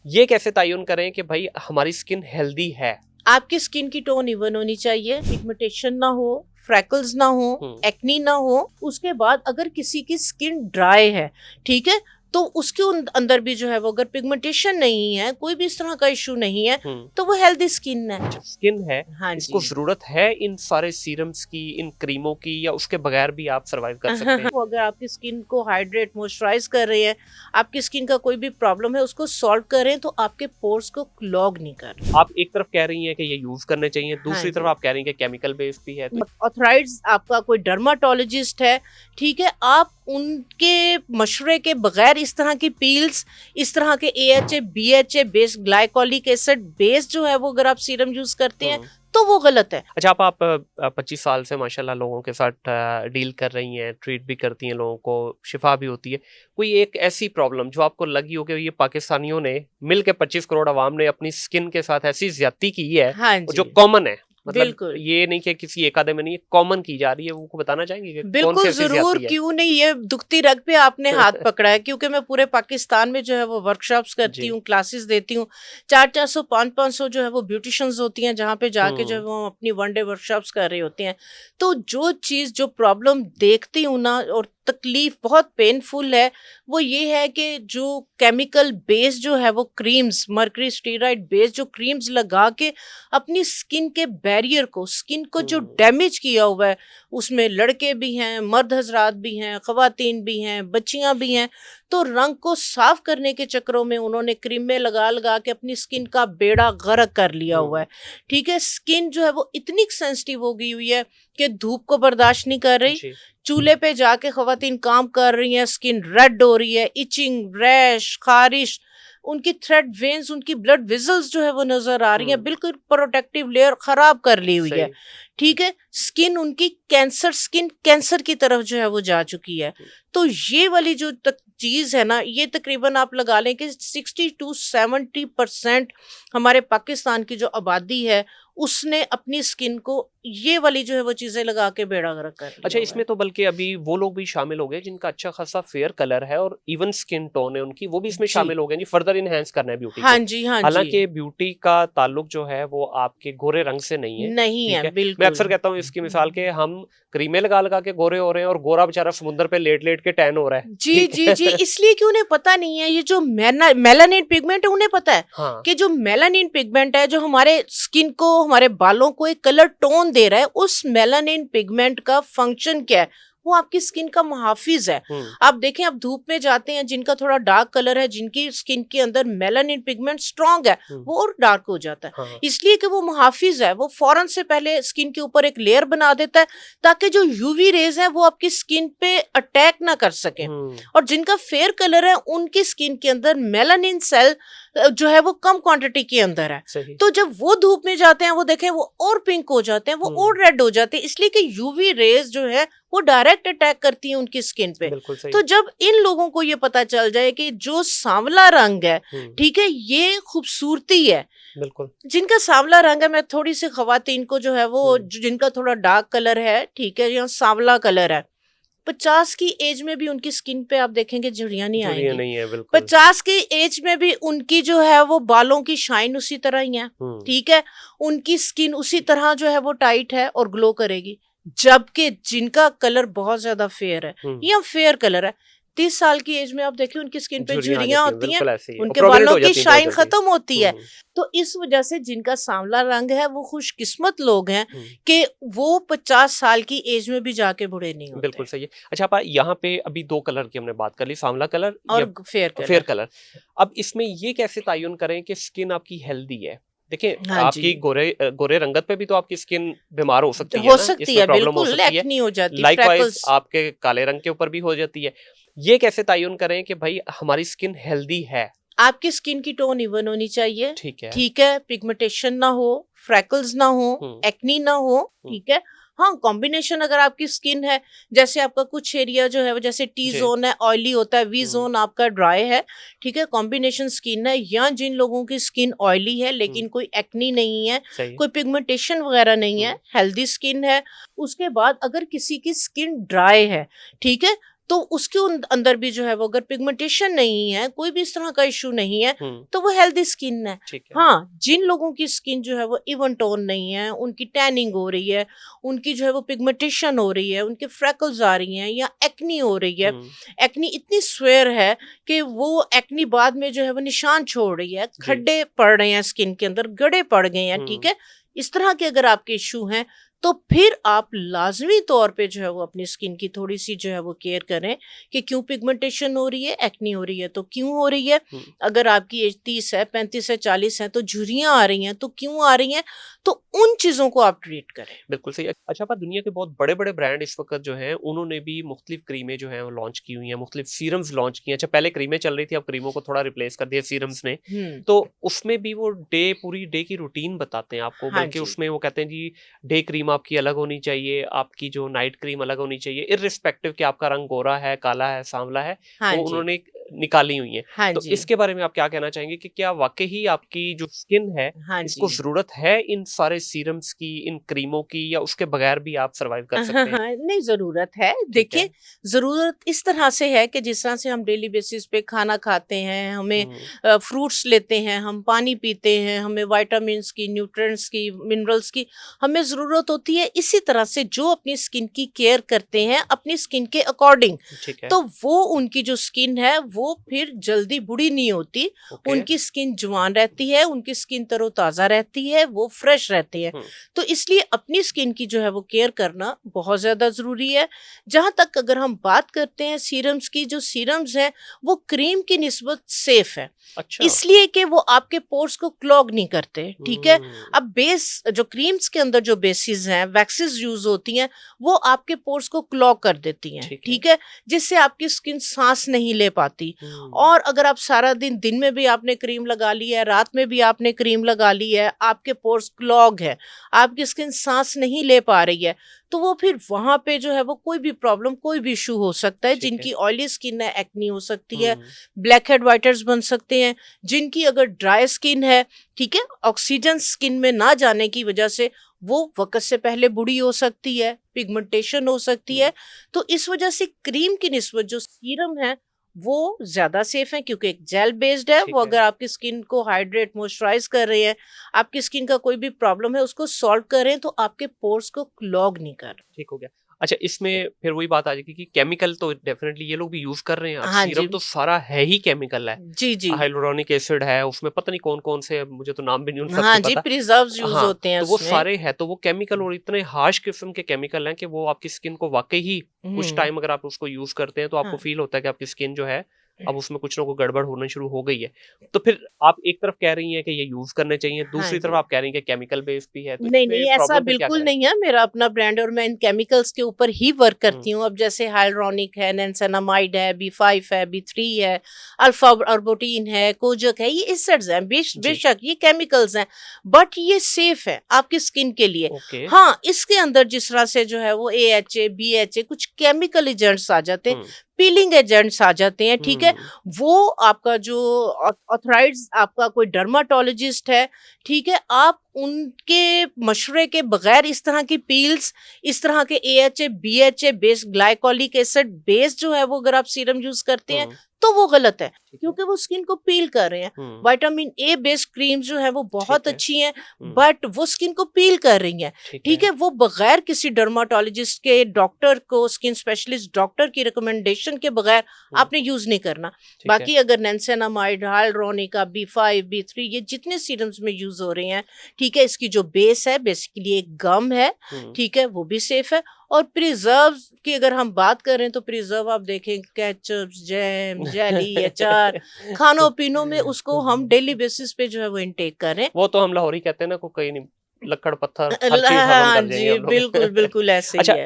ये कैसे तयन करें कि भाई हमारी स्किन हेल्दी है? आपकी स्किन की टोन इवन होनी चाहिए, पिगमेंटेशन ना हो, फ्रैकल्स ना हो, एक्नी ना हो। उसके बाद अगर किसी की स्किन ड्राई है, ठीक है, तो उसके अंदर भी जो है वो अगर पिगमेंटेशन नहीं है, कोई भी इस तरह का इशू नहीं है, तो वो हेल्दी स्किन है। स्किन है, हाँ इसको जी। जरूरत है इन सारे सीरम्स की, इन क्रीमों की, या उसके बगैर भी आप सरवाइव कर सकते हैं? वो अगर आपकी स्किन को हाइड्रेट मॉइस्चराइज कर रहे हैं, आपकी स्किन का कोई भी प्रॉब्लम है उसको सॉल्व कर रहे हैं, तो आपके पोर्स को क्लॉग नहीं कर रहे। आप एक तरफ कह रही हैं कि ये यूज करने चाहिए, हाँ दूसरी तरफ जी। आप कह रही हैं कि केमिकल बेस्ड भी है, तो ऑथराइज्ड आपका कोई डर्माटोलॉजिस्ट है, ठीक है, आप उनके मशवरे के बगैर इस तरह की पील्स, इस तरह के AHA BHA based glycolic acid based जो है वो अगर आप सीरम यूज करते हैं तो वो गलत है। अच्छा, आप 25 साल से माशाल्लाह लोगों के साथ डील कर रही हैं, ट्रीट भी करती हैं, लोगों को शिफा भी होती है। कोई एक ऐसी प्रॉब्लम जो आपको लगी हो कि ये पाकिस्तानियों ने मिल के 25 करोड़ आवाम ने अपनी स्किन के साथ ऐसी ज्यादती की है, हाँ जो जी, कॉमन है, मतलब बिल्कुल ये नहीं कि किसी एक आधे में नहीं, कॉमन की जा रही है, वो बताना चाहेंगे कि कौन सी बिल्कुल ऐसी जरूर, ज्यादती है? क्यों नहीं, ये दुखती रग पे आपने हाथ पकड़ा है, क्योंकि मैं पूरे पाकिस्तान में जो है वो वर्कशॉप्स करती जी। हूँ, क्लासेस देती हूँ। 400-400 500-500 जो है वो ब्यूटिशियंस होती हैं, जहाँ पे जाके जो है वो अपनी वन डे वर्कशॉप्स कर रही होती हैं। तो जो चीज़, जो प्रॉब्लम देखती हूँ ना, और तकलीफ बहुत पेनफुल है, वो ये है कि जो केमिकल बेस जो है वो क्रीम्स, मर्करी स्टेरॉइड बेस्ड जो क्रीम्स लगा के अपनी स्किन के बैरियर को, स्किन को जो डैमेज किया हुआ है, उसमें लड़के भी हैं, मर्द हजरात भी हैं, खवातीन भी हैं, बच्चियां भी हैं। तो रंग को साफ करने के चक्करों में उन्होंने क्रीमें लगा लगा के अपनी स्किन का बेड़ा गर्क कर लिया हुआ है, ठीक है। स्किन जो है वो इतनी सेंसिटिव हो गई हुई है कि धूप को बर्दाश्त नहीं कर रही। जी। चूल्हे पे जाके खवातीन काम कर रही हैं, स्किन रेड हो रही है, इचिंग, रैश, खारिश, उनकी थ्रेड वेन्स, उनकी ब्लड विजल्स जो है वो नजर आ रही हैं, बिल्कुल प्रोटेक्टिव लेयर खराब कर ली हुई है, ठीक है। स्किन उनकी कैंसर, स्किन कैंसर की तरफ जो है वो जा चुकी है। तो ये वाली जो चीज है ना, ये तकरीबन आप लगा लें कि 60-70% हमारे पाकिस्तान की जो आबादी है उसने अपनी स्किन को ये वाली जो है वो चीजें लगा के बेड़ा गर्क कर लिया अच्छा, हुआ इसमें है। तो बल्कि अभी वो लोग भी शामिल हो गए जिनका अच्छा खासा फेयर कलर है और इवन स्किन टोन है उनकी, वो भी इसमें जी, शामिल हो गए जी, फर्दर इनहेंस करना है ब्यूटी हाँ को। जी, हाँ जी, हालांकि ब्यूटी का ताल्लुक जो है वो आपके गोरे रंग से नहीं है, नहीं है ठीक है। मैं बिल्कुल। अक्सर कहता हूँ इसकी मिसाल के, हम क्रीमें लगा लगा के गोरे हो रहे हैं और गोरा बेचारा समुद्र पे लेट लेट के टैन हो रहा है, जी ठीक जी है। जी, इसलिए कि उन्हें पता नहीं है ये जो मेलानिन पिगमेंट है, उन्हें पता है हाँ, कि जो मेलानिन पिगमेंट है जो हमारे स्किन को, हमारे बालों को एक कलर टोन दे रहा है, उस मेलानिन पिगमेंट का फंक्शन क्या है, वो आपकी स्किन का मुहाफिज है। आप देखें, आप धूप में जाते हैं, जिनका थोड़ा डार्क कलर है, जिनकी स्किन के अंदर मेलानिन पिगमेंट स्ट्रांग है, वो और डार्क हो जाता है, हाँ, इसलिए कि वो मुहाफिज है। वो फौरन से पहले स्किन के ऊपर एक लेयर बना देता है ताकि जो यूवी रेज है वो आपकी स्किन पे अटैक ना कर सके। और जिनका फेयर कलर है उनकी स्किन के अंदर मेलानिन सेल जो है वो कम क्वांटिटी के अंदर है। सही। तो जब वो धूप में जाते हैं, वो देखें, वो और पिंक हो जाते हैं, वो और रेड हो जाते हैं, इसलिए कि यूवी रेज जो है वो डायरेक्ट अटैक करती है उनकी स्किन पे। बिल्कुल सही। तो जब इन लोगों को ये पता चल जाए कि जो सांवला रंग है, ठीक है, ये खूबसूरती है, बिल्कुल। जिनका सांवला रंग है, मैं थोड़ी सी खवातीन को जो है वो जिनका थोड़ा डार्क कलर है, ठीक है, या सांवला कलर है, 50 की एज में भी उनकी स्किन पे आप देखेंगे झुर्रियां नहीं झुर्रियां आएंगी। नहीं है, बिल्कुल। 50 की एज में भी उनकी जो है वो बालों की शाइन उसी तरह ही है, ठीक है, उनकी स्किन उसी तरह जो है वो टाइट है और ग्लो करेगी। जबकि जिनका कलर बहुत ज्यादा फेयर है या फेयर कलर है, 30 साल की एज में आप देखिए उनकी स्किन पे झुर्रियां आ झुर्रियां जाती हैं, होती हैं, बिल्कुल ऐसे ही है, और उनके प्रोमिनेंट बालों हो की जाती हैं बहुत शाइन जल्दी। खत्म होती है। तो इस वजह से जिनका सांवला रंग है वो खुशकिस्मत लोग हैं कि वो 50 साल की एज में भी जाके बूढ़े नहीं होते। बिल्कुल सही है। अच्छा, आप यहाँ पे अभी 2 कलर की हमने बात कर ली, सांवला कलर या और फेयर फेयर कलर। कलर। अब इसमें ये कैसे तयन करें कि स्किन आपकी हेल्दी है? देखिए, हाँ जी, आपकी गोरे रंगत पे भी तो आपकी स्किन बीमार हो सकती है हो ना, सकती इसमें है, प्रॉब्लम हो बिल्कुल सकती है। एक्नी हो जाती, लाइकवाइज फ्रैकल्स। आपके काले रंग के ऊपर भी हो जाती है। ये कैसे तयन करें कि भाई हमारी स्किन हेल्दी है? आपकी स्किन की टोन इवन होनी चाहिए, ठीक है। ठीक है, पिगमेंटेशन ना हो, फ्रैकल्स ना हो, एक्नी ना हो, ठीक है। हाँ, कॉम्बिनेशन अगर आपकी स्किन है, जैसे आपका कुछ एरिया जो है वो जैसे टी जी। जोन है ऑयली होता है, वी जोन आपका ड्राई है, ठीक है, कॉम्बिनेशन स्किन है, या जिन लोगों की स्किन ऑयली है लेकिन कोई एक्नी नहीं है, सही। कोई पिगमेंटेशन वगैरह नहीं है, हेल्दी स्किन है। उसके बाद अगर किसी की स्किन ड्राई है, ठीक है, तो उसके अंदर भी जो है वो अगर पिगमेंटेशन नहीं है, कोई भी इस तरह का इशू नहीं है, तो वो हेल्दी स्किन है। ठीक है। हाँ, जिन लोगों की स्किन जो है वो इवन टोन नहीं है, उनकी टैनिंग हो रही है, उनकी जो है वो पिगमेंटेशन हो रही है, उनके फ्रैकल्स आ रही हैं या एक्नी हो रही है, एक्नी इतनी स्वेयर है कि वो एक्नी बाद में जो है वो निशान छोड़ रही है, खड्डे पड़ रहे हैं स्किन के अंदर, गड़े पड़ गए हैं, ठीक है, इस तरह के अगर आपके इशू हैं, तो फिर आप लाजमी तौर पे जो है वो अपनी स्किन की थोड़ी सी जो है वो केयर करें कि क्यों पिगमेंटेशन हो रही है, एक्नी हो रही है तो क्यों हो रही है, अगर आपकी एज 30 है, 35 है, 40 है तो झुर्रियां आ रही हैं तो क्यों आ रही हैं, तो उन चीजों को आप ट्रीट करें। बिल्कुल सही। अच्छा, पर दुनिया के बहुत बड़े बड़े ब्रांड इस वक्त जो हैं उन्होंने भी मुख्तलिफ क्रीमें जो हैं वो लॉन्च की हुई हैं, मुख्तलिफ सीरम्स लॉन्च किए हैं। अच्छा, पहले क्रीमें चल रही थी, अब क्रीमों को थोड़ा रिप्लेस कर दिया सीरम्स ने, तो उसमें भी वो पूरी डे की रूटीन बताते हैं आपको, बल्कि उसमें वो कहते हैं जी डे क्रीम आपकी अलग होनी चाहिए, आपकी जो नाइट क्रीम अलग होनी चाहिए, इर्रिस्पेक्टिव कि आपका रंग गोरा है, काला है, सांवला है, वो उन्होंने निकाली हुई है। तो इसके बारे में आप क्या कहना चाहेंगे कि क्या वाकई ही आपकी जो स्किन है इसको जरूरत है इन सारे सीरम्स की, इन क्रीमों की, या उसके बगैर भी आप सरवाइव कर सकते हैं? नहीं, जरूरत है। देखिए, जरूरत इस तरह से है कि जिस तरह से हम डेली बेसिस पे खाना खाते हैं, हमें फ्रूट्स लेते हैं, हम पानी पीते हैं, हमें विटामिन्स की, न्यूट्रिएंट्स की, मिनरल्स की हमें जरूरत होती है, इसी तरह से जो अपनी स्किन की केयर करते हैं अपनी स्किन के अकॉर्डिंग, तो वो उनकी जो स्किन है वो फिर जल्दी बुढ़ी नहीं होती, उनकी स्किन जवान रहती है, उनकी स्किन तरोताजा रहती है, वो फ्रेश रहती है। तो इसलिए अपनी स्किन की जो है वो केयर करना बहुत ज्यादा जरूरी है। जहां तक अगर हम बात करते हैं सीरम्स की, जो सीरम्स हैं वो क्रीम की निस्बत सेफ है। अच्छा। इसलिए कि वो आपके पोर्स को क्लॉग नहीं करते, ठीक है। अब बेस जो क्रीम्स के अंदर जो बेसिस हैं, वैक्सेस यूज होती हैं, वो आपके पोर्स को क्लॉग कर देती हैं, ठीक है, जिससे आपकी स्किन सांस नहीं ले पाती। और अगर आप सारा दिन में भी आपने क्रीम लगा ली है, रात में भी आपने क्रीम लगा ली है, आपके पोर्स क्लॉग है, आपकी स्किन सांस नहीं ले पा रही है, तो वो फिर वहां पे जो है वो कोई भी प्रॉब्लम, कोई भी इशू हो सकता है। जिनकी ऑयली स्किन है, एक्नी हो सकती है, ब्लैक हेड वाइटर्स बन सकते हैं। जिनकी अगर ड्राई स्किन है, ठीक है, ऑक्सीजन स्किन में ना जाने की वजह से वो वक्त से पहले बूढ़ी हो सकती है, पिगमेंटेशन हो सकती है। तो इस वजह से क्रीम की निस्बत जो सीरम है वो ज्यादा सेफ है, क्योंकि एक जेल बेस्ड है। वो अगर आपकी स्किन को हाइड्रेट, मॉइस्चराइज कर रहे हैं, आपकी स्किन का कोई भी प्रॉब्लम है उसको सॉल्व कर रहे हैं, तो आपके पोर्स को क्लॉग नहीं कर रहे। ठीक हो गया। अच्छा, इसमें फिर वही बात आ जाएगी कि केमिकल तो डेफिनेटली ये लोग भी यूज कर रहे हैं। हाँ, सीरम तो सारा है ही केमिकल है। जी जी, हाइलुरोनिक एसिड है उसमें, पता नहीं कौन कौन से, मुझे तो नाम भी नहीं उन हाँ जी, प्रिजर्व्स यूज होते हैं तो वो सारे है, तो वो केमिकल और इतने हार्श किस्म के केमिकल हैं कि वो आपकी स्किन को वाकई ही कुछ टाइम अगर आप उसको यूज करते हैं तो आपको फील होता है कि आपकी स्किन जो है अब उसमें कुछ ना कुछ गड़बड़ होना शुरू हो गई है। तो फिर आप एक तरफ कह रही हैं कि ये यूज करने चाहिए, दूसरी तरफ आप कह रही हैं कि केमिकल बेस्ड भी है। तो नहीं, ऐसा बिल्कुल नहीं है। मेरा अपना ब्रांड और मैं इन केमिकल्स के ऊपर ही वर्क करती हूँ। अब जैसे हाइलुरोनिक है, नियासिनामाइड है, B5 है, B3 है, अल्फा अर्बुटिन है, कोजक है, ये एसिड्स हैं, बेशक ये केमिकल्स हैं, बट ये सेफ है आपकी स्किन के लिए। हाँ, इसके अंदर जिस तरह से जो है वो AHA, BHA कुछ केमिकल एजेंट्स आ जाते हैं, पीलिंग एजेंट्स आ जाते हैं, ठीक है। वो आपका जो ऑथराइज्ड आपका कोई डर्माटोलॉजिस्ट है, ठीक है, आप उनके मशवरे के बगैर इस तरह की पील्स, इस तरह के AHA, BHA based glycolic acid based जो है वो अगर आप सीरम यूज करते हैं तो वो गलत है, क्योंकि वो स्किन को पील कर रहे हैं। विटामिन A बेस्ड क्रीम्स जो है वो बहुत अच्छी हैं, बट वो स्किन को पील कर रही हैं, ठीक है। वो बगैर किसी डर्माटोलॉजिस्ट के, डॉक्टर को, स्किन स्पेशलिस्ट डॉक्टर की रिकमेंडेशन के बगैर आपने यूज नहीं करना। बाकी अगर नियासिनामाइड, हाइलुरोनिक, B5, B3 ये जितने सीरम्स में यूज हो रहे हैं, ठीक है, इसकी जो बेस है बेसिकली एक गम है, ठीक है, वो भी सेफ है। और प्रिजर्व की अगर हम बात करें तो प्रिजर्व आप देखें, केचप, जैम, जेली, अचार, खानों पीनों में उसको हम डेली बेसिस पे जो है वो इनटेक करें। वो तो हम लाहौरी कहते हैं ना, को कहीं नहीं, लक्कड़ पत्थर हाँ जी, बिल्कुल बिल्कुल ऐसे ही है।